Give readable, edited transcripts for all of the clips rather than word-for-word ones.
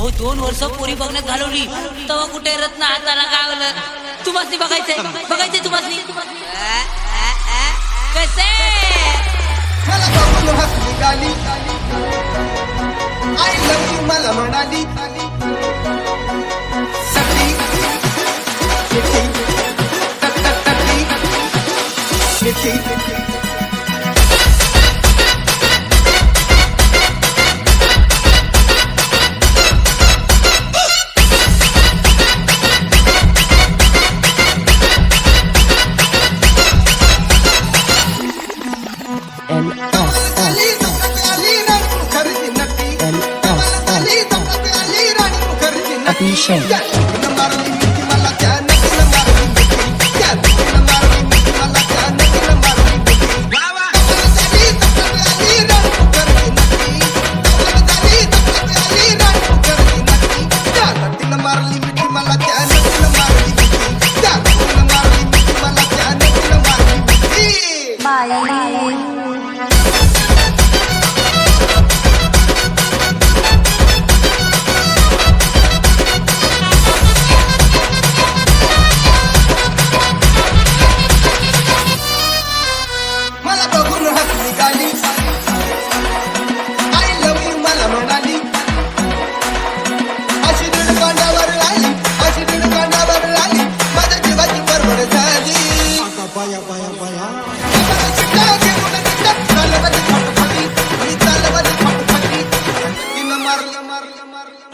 अहो 2 वर्ष पोरी बघण्यात घालवली तेव्हा कुठे रत्न हाताला गावलं. तुम्हाला बघायचंय तुम्हाला कसे मला बघून हसली गाली आय लव्ह यू मला म्हणाली सखी मिठी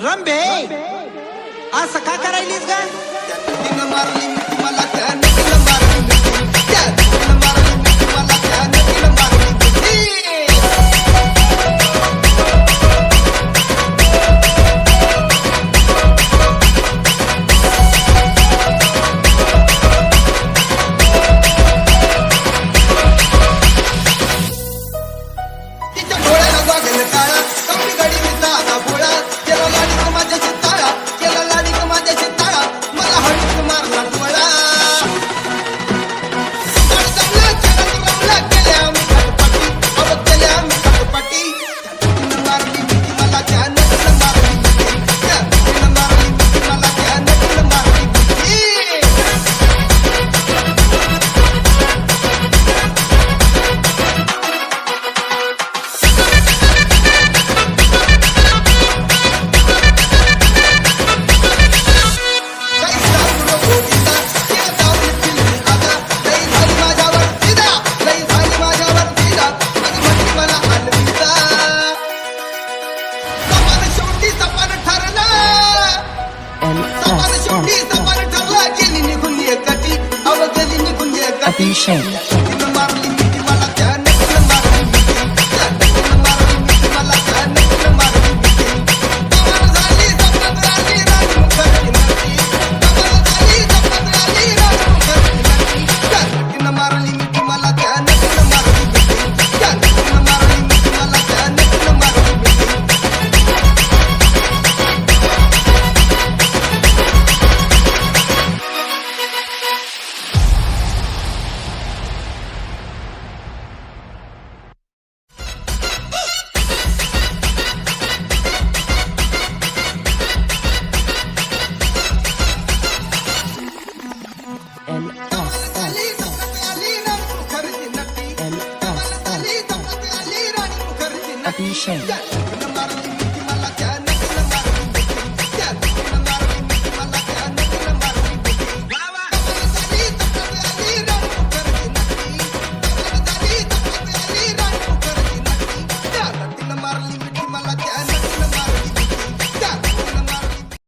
रंबे असं का करायलीस ग तिनं मारली मिठी मला त्यानं तिनं मारली मिठी तिनं मारली मिठी मला त्यानं तिनं मारली मिठी तिच्या डोळ्याला वागण काळा कमी गडी साधा भोळा केला लाडीक माझ्याशी ताळा केला लाडीक माझ्याशी ताळा मला हळूच मारला डोळा अडचणला रमला केल्या आम्ही खटपटी अव केल्या आम्ही खटपटी तिनं मारली मिठी मला त्यानं तिनं मारली मिठी तिनं मारली मिठी मला त्यानं तिनं मारली मिठी तिनं मारली मिठी मला त्यानं तिनं मारली मिठी तिनं मारली मिठी मला त्यानं तिनं मारली मिठी कमाल झाली जपत आली राणी मुखर्जी नटी कमाल झाली जपत आली राणी मुखर्जी नटी तिनं मारली मिठी मला त्यानं तिनं मारली मिठी तिनं मारली मिठी मला त्यानं तिनं मारली मिठी Abhishek.